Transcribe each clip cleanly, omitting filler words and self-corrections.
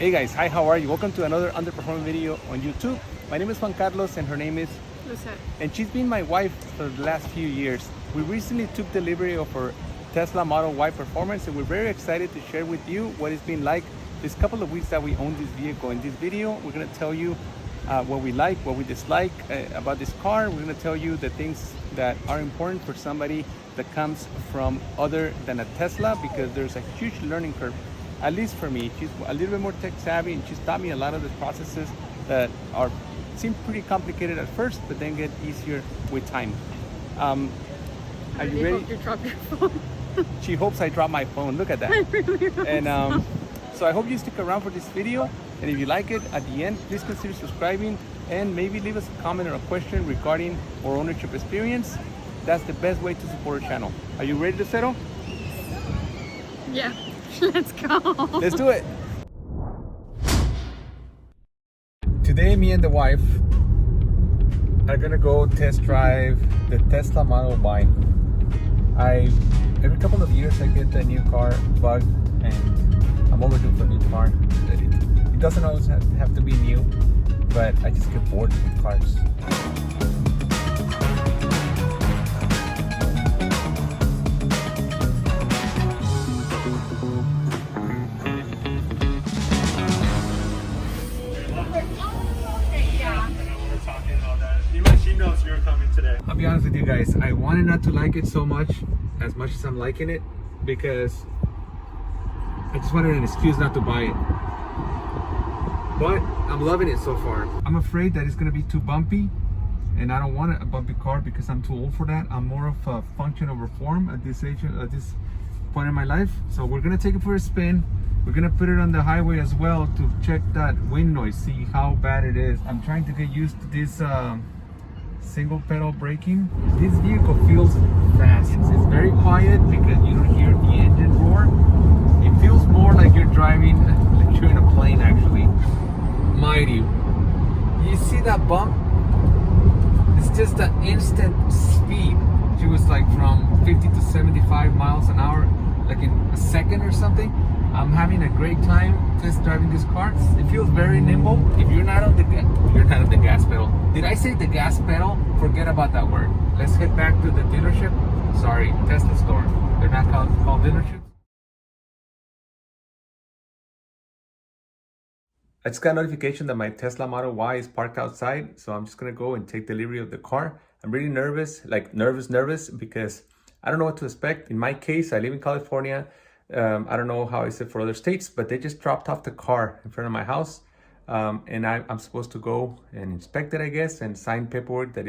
Hey guys, hi, how are you? Welcome to another underperforming video on YouTube. My name is Juan Carlos and her name is Lucette. And she's been my wife for the last few years. We recently took delivery of our Tesla Model Y Performance and we're very excited to share with you what it's been like this couple of weeks that we own this vehicle. In this video, we're going to tell you what we like, what we dislike about this car. We're going to tell you the things that are important for somebody that comes from other than a Tesla, because there's a huge learning curve. At least for me, she's a little bit more tech savvy and she's taught me a lot of the processes that seem pretty complicated at first, but then get easier with time. Are you ready? Hope you drop your phone. She hopes I drop my phone. Look at that. I really hope And so I hope you stick around for this video. And if you like it, at the end, please consider subscribing and maybe leave us a comment or a question regarding our ownership experience. That's the best way to support our channel. Are you ready to settle? Yeah. Let's go. Let's do it. Today, me and the wife are gonna go test drive the Tesla Model Y. Every couple of years I get a new car bug and I'm overdue for a new car. It doesn't always have to be new, but I just get bored with cars. She knows you're coming today. I'll be honest with you guys, I wanted not to like it so much as I'm liking it, because I just wanted an excuse not to buy it. But I'm loving it so far. I'm afraid that it's gonna be too bumpy, and I don't want a bumpy car because I'm too old for that. I'm more of a function over form at this age, at this point in my life. So we're gonna take it for a spin. We're gonna put it on the highway as well to check that wind noise, see how bad it is. I'm trying to get used to this single pedal braking. This vehicle feels fast. It's very quiet because you don't hear the engine roar. It feels more like you're driving, like you're in a plane actually. Mighty. You see that bump? It's just an instant speed. She was like from 50 to 75 miles an hour, like in a second or something. I'm having a great time test driving this car. It feels very nimble. If you're not on the gas pedal. Did I say the gas pedal? Forget about that word. Let's head back to the dealership. Sorry, Tesla store. They're not called dealerships. I just got a notification that my Tesla Model Y is parked outside, so I'm just gonna go and take delivery of the car. I'm really nervous, like nervous, because I don't know what to expect. In my case, I live in California. I don't know how is it for other states, but they just dropped off the car in front of my house. And I'm supposed to go and inspect it, I guess, and sign paperwork that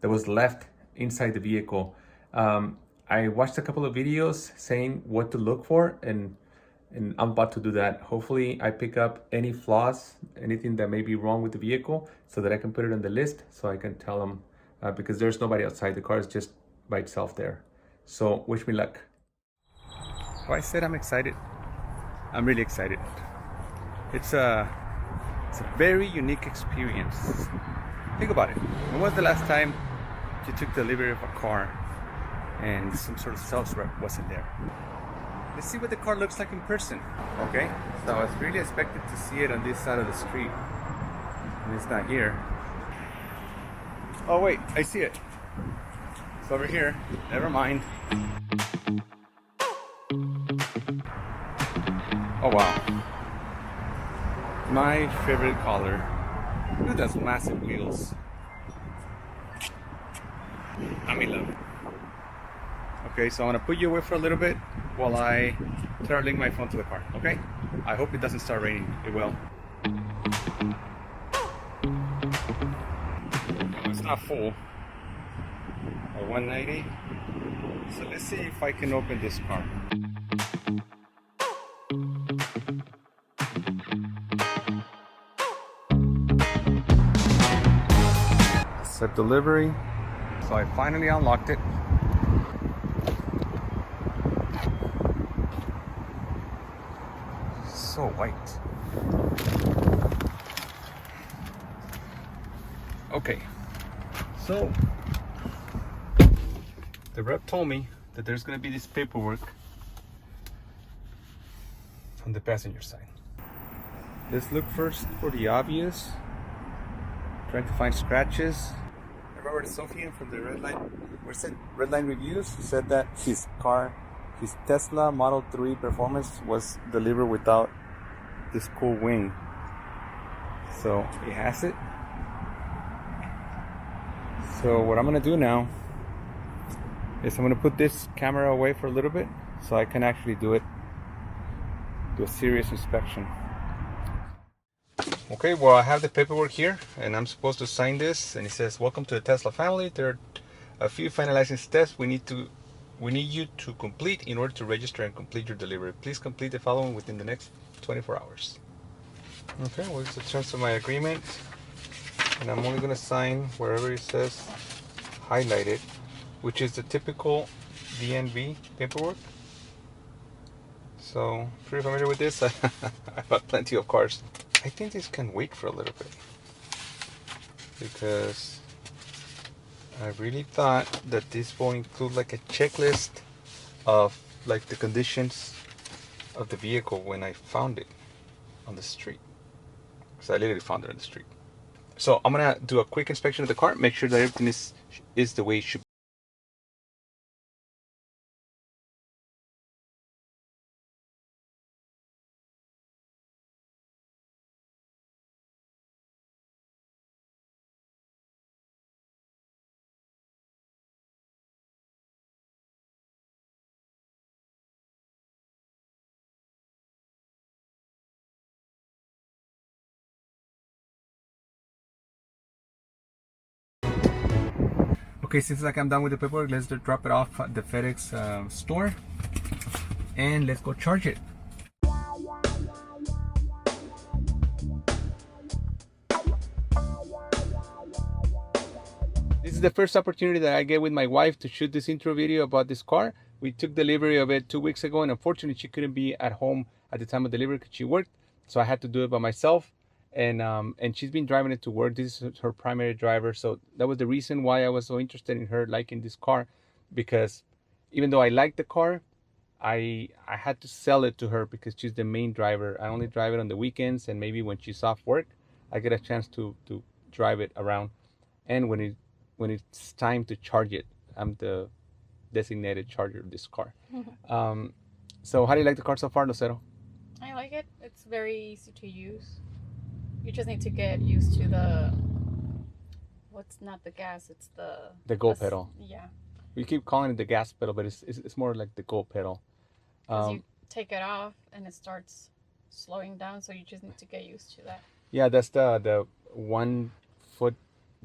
was left inside the vehicle. I watched a couple of videos saying what to look for, and I'm about to do that. Hopefully I pick up any flaws, anything that may be wrong with the vehicle, so that I can put it on the list so I can tell them, because there's nobody outside. The car is just by itself there. So wish me luck. Well, I said I'm excited. I'm really excited. It's a very unique experience. Think about it. When was the last time you took delivery of a car and some sort of sales rep wasn't there? Let's see what the car looks like in person, okay? So I was really expected to see it on this side of the street, and it's not here. Oh wait, I see it. It's over here. Never mind. Oh wow. My favorite color. Look at those massive wheels. I'm in love. Okay, so I'm gonna put you away for a little bit while I try to link my phone to the car, okay? I hope it doesn't start raining. It will. No, it's not full. Or 190. So let's see if I can open this car. Set delivery. So I finally unlocked it. So white. Okay, so the rep told me that there's going to be this paperwork on the passenger side. Let's look first for the obvious. Trying to find scratches. I remember Sofian from the Red Line Reviews said that his Tesla Model 3 Performance was delivered without this cool wing. So it has it. So what I'm gonna do now is I'm gonna put this camera away for a little bit so I can actually do a serious inspection. Okay, well I have the paperwork here and I'm supposed to sign this, and it says welcome to the Tesla family. There are a few finalizing steps we need you to complete in order to register and complete your delivery. Please complete the following within the next 24 hours. Okay, well it's the terms of my agreement, and I'm only gonna sign wherever it says highlighted, which is the typical DNV paperwork. So, pretty familiar with this. I bought plenty of cars. I think this can wait for a little bit because I really thought that this will include like a checklist of like the conditions of the vehicle when I found it on the street. Because I literally found it on the street. So I'm gonna do a quick inspection of the car, make sure that everything is the way it should be. Okay, since like I'm done with the paperwork, let's just drop it off at the FedEx store and let's go charge it. This is the first opportunity that I get with my wife to shoot this intro video about this car. We took delivery of it 2 weeks ago, and unfortunately she couldn't be at home at the time of delivery because she worked, so I had to do it by myself. And she's been driving it to work. This is her primary driver, so that was the reason why I was so interested in her liking this car, because even though I like the car, I had to sell it to her because she's the main driver. I only drive it on the weekends, and maybe when she's off work I get a chance to drive it around. And when it's time to charge it, I'm the designated charger of this car. So how do you like the car so far, Lucero? I like it. It's very easy to use. You just need to get used to the what's not the gas, it's the go pedal. Yeah. We keep calling it the gas pedal, but it's more like the go pedal. You take it off and it starts slowing down, so you just need to get used to that. Yeah, that's the 1 foot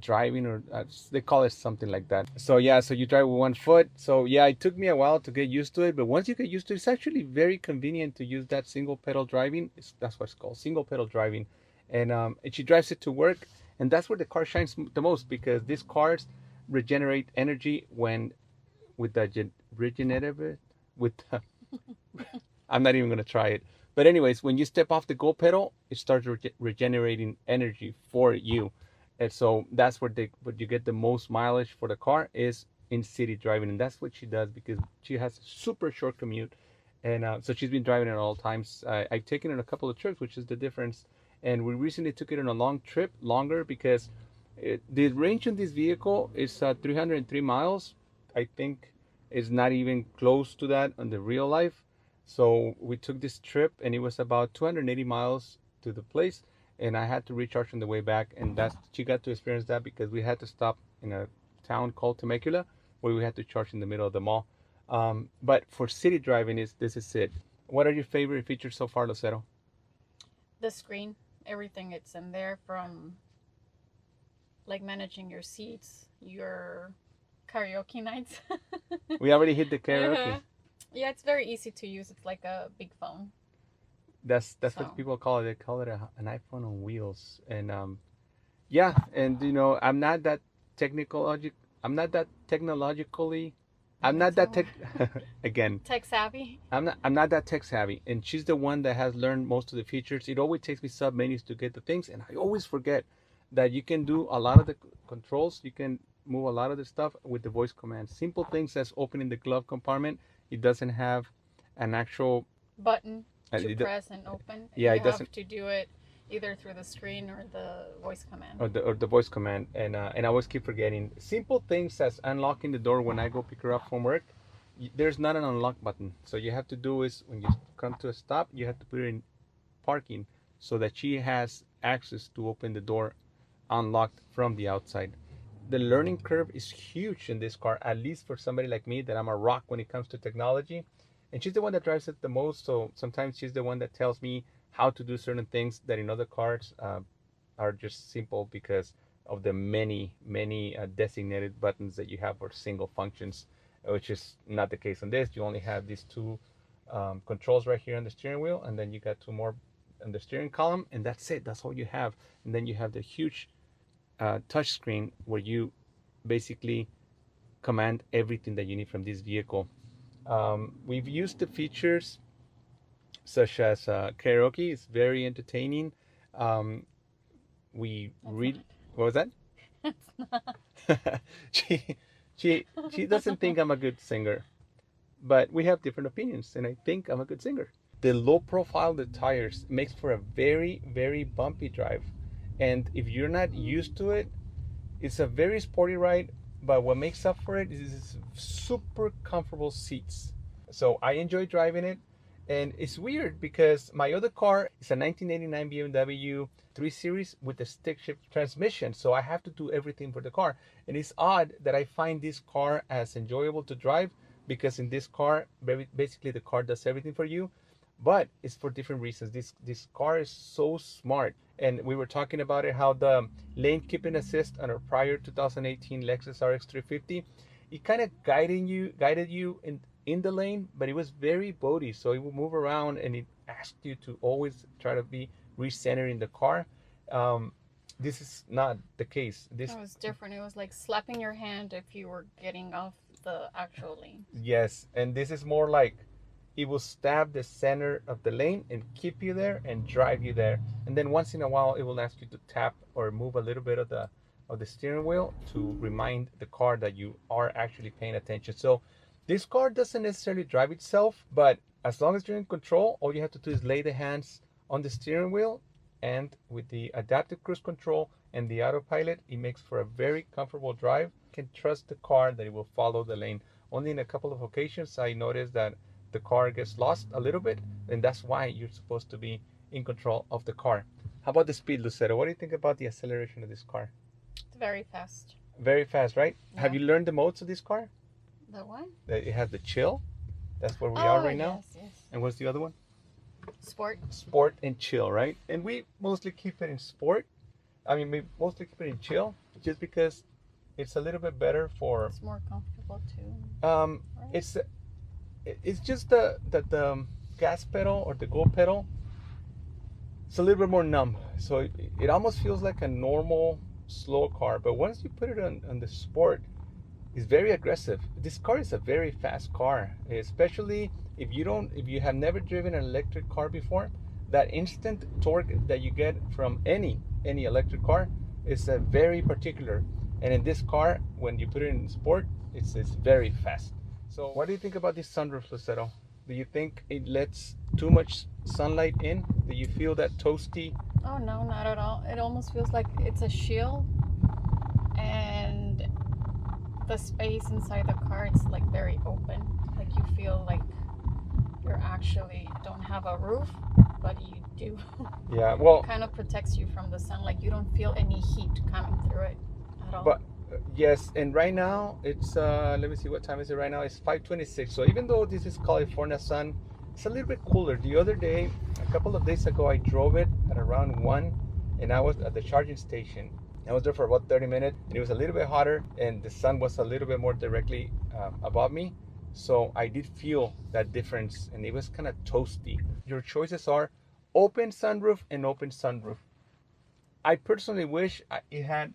driving, or they call it something like that. So yeah, so you drive with 1 foot. So yeah, it took me a while to get used to it, but once you get used to it, it's actually very convenient to use that single pedal driving. That's what it's called, single pedal driving. And she drives it to work, and that's where the car shines the most, because these cars regenerate energy when with the regenerative with the, I'm not even gonna try it. But anyways, when you step off the go pedal, it starts regenerating energy for you. And so that's where you get the most mileage for the car is in city driving. And that's what she does, because she has a super short commute. And so she's been driving it at all times. I've taken it on a couple of trips, which is the difference. And we recently took it on a long trip, longer, because the range on this vehicle is 303 miles. I think it's not even close to that on the real life. So we took this trip, and it was about 280 miles to the place, and I had to recharge on the way back. And she got to experience that because we had to stop in a town called Temecula, where we had to charge in the middle of the mall. But for city driving, this is it. What are your favorite features so far, Lucero? The screen, everything it's in there, from like managing your seats, your karaoke nights. We already hit the karaoke. Yeah, it's very easy to use. It's like a big phone. That's what people call it. They call it an iPhone on wheels. And yeah, and you know, I'm not that technologically again, tech savvy. I'm not that tech savvy, and she's the one that has learned most of the features. It always takes me sub menus to get the things, and I always forget that you can do a lot of the controls. You can move a lot of the stuff with the voice command. Simple things as opening the glove compartment. It doesn't have an actual button to press and open. Yeah, you it doesn't have to do it either through the screen or the voice command. Or the voice command, and I always keep forgetting simple things as unlocking the door when I go pick her up from work. There's not an unlock button, so you have to do is when you come to a stop, you have to put it in parking so that she has access to open the door unlocked from the outside. The learning curve is huge in this car, at least for somebody like me that I'm a rock when it comes to technology. And she's the one that drives it the most, so sometimes she's the one that tells me how to do certain things that in other cars are just simple because of the many designated buttons that you have for single functions, which is not the case on this. You only have these two controls right here on the steering wheel, and then you got two more on the steering column, and that's it. That's all you have. And then you have the huge touch screen where you basically command everything that you need from this vehicle. We've used the features such as karaoke. It's very entertaining. We read. What was that? It's not. she she doesn't think I'm a good singer, but we have different opinions, and I think I'm a good singer. The low profile of the tires makes for a very bumpy drive, and if you're not used to it, it's a very sporty ride. But what makes up for it is super comfortable seats. So I enjoy driving it. And it's weird because my other car is a 1989 BMW 3 Series with a stick shift transmission. So I have to do everything for the car. And it's odd that I find this car as enjoyable to drive because in this car, basically the car does everything for you. But it's for different reasons. This car is so smart. And we were talking about it, how the lane keeping assist on our prior 2018 Lexus RX 350, it kind of guided you in the lane, but it was very boaty, so it would move around and it asked you to always try to be recentering the car. This is not the case. This It was different. It was like slapping your hand if you were getting off the actual lane. Yes, and this is more like it will stab the center of the lane and keep you there and drive you there. And then once in a while, it will ask you to tap or move a little bit of the steering wheel to remind the car that you are actually paying attention. So this car doesn't necessarily drive itself, but as long as you're in control, all you have to do is lay the hands on the steering wheel, and with the adaptive cruise control and the autopilot, it makes for a very comfortable drive. You can trust the car that it will follow the lane. Only in a couple of occasions I noticed that the car gets lost a little bit, and that's why you're supposed to be in control of the car. How about the speed, Lucero? What do you think about the acceleration of this car? It's very fast. Very fast, right? Yeah. Have you learned the modes of this car? The what? It has the chill. That's where we are right now. Yes. And what's the other one? Sport. Sport and chill, right? And we mostly keep it in sport. I mean, we mostly keep it in chill just because it's a little bit better for. It's more comfortable too. Right? It's just the gas pedal or the go pedal. It's a little bit more numb, so it almost feels like a normal slow car. But once you put it on the sport, it's very aggressive. This car is a very fast car, especially if you have never driven an electric car before. That instant torque that you get from any electric car is very particular. And in this car, when you put it in sport, it's very fast. So what do you think about this sunroof, Lucero? Do you think it lets too much sunlight in? Do you feel that toasty? Oh no, not at all. It almost feels like it's a shield, and the space inside the car, it's like very open. Like you feel like you're actually don't have a roof, but you do. Yeah, well, It kind of protects you from the sun. Like you don't feel any heat coming through it at all. but yes, and right now it's let me see, what time is it right now? It's 5:26. So even though this is California sun, it's a little bit cooler. The other day, a couple of days ago, I drove it at around 1, and I was at the charging station. I was there for about 30 minutes, and it was a little bit hotter, and the sun was a little bit more directly above me. So I did feel that difference, and it was kind of toasty. Your choices are open sunroof and open sunroof. I personally wish it had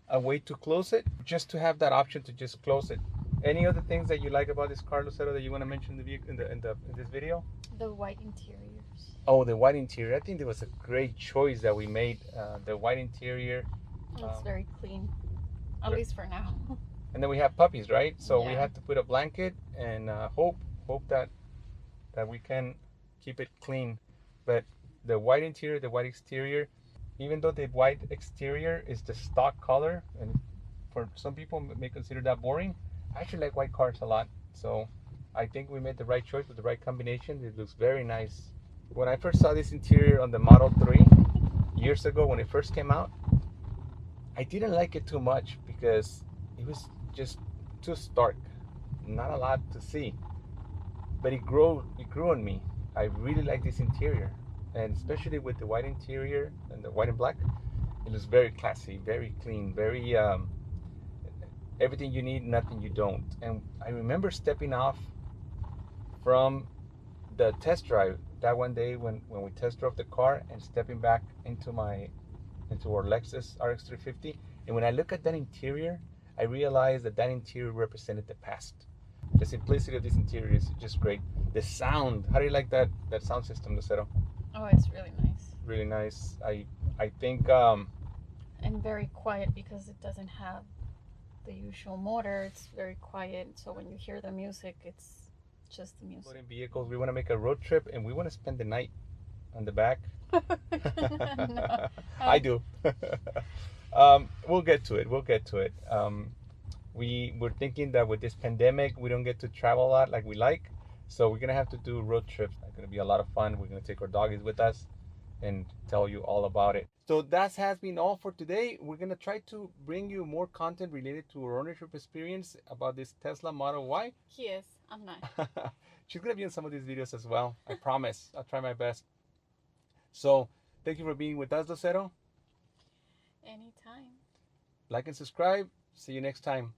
a way to close it, just to have that option to just close it. Any other things that you like about this car, Lucero, that you want to mention in this video? The white interiors. Oh, the white interior. I think it was a great choice that we made. The white interior. It's very clean, at least for now. And then we have puppies, right? So we Yeah. have to put a blanket and hope that we can keep it clean. But the white interior, the white exterior, even though the white exterior is the stock color, and for some people may consider that boring, I actually like white cars a lot. So I think we made the right choice with the right combination. It looks very nice. When I first saw this interior on the Model 3 years ago when it first came out, I didn't like it too much because it was just too stark, not a lot to see. But it grew on me. I really like this interior, and especially with the white interior and the white and black, it looks very classy, very clean, very everything you need, nothing you don't. And I remember stepping off from the test drive that one day when we test drove the car and stepping back into our Lexus RX 350. And when I look at that interior, I realized that interior represented the past. The simplicity of this interior is just great. The sound, how do you like that sound system, Lucero? Oh, it's really nice. Really nice. I think And very quiet because it doesn't have the usual motor. It's very quiet. So when you hear the music, it's just the music. in vehicles, we want to make a road trip and we want to spend the night on the back. No. I do. We'll get to it. We'll get to it. We were thinking that with this pandemic, we don't get to travel a lot like we like. So we're going to have to do road trips. It's going to be a lot of fun. We're going to take our doggies with us and tell you all about it. So that has been all for today. We're going to try to bring you more content related to our ownership experience about this Tesla Model Y. He is. I'm not. She's going to be in some of these videos as well. I promise. I'll try my best. So thank you for being with us, Lucero. Anytime. Like and subscribe. See you next time.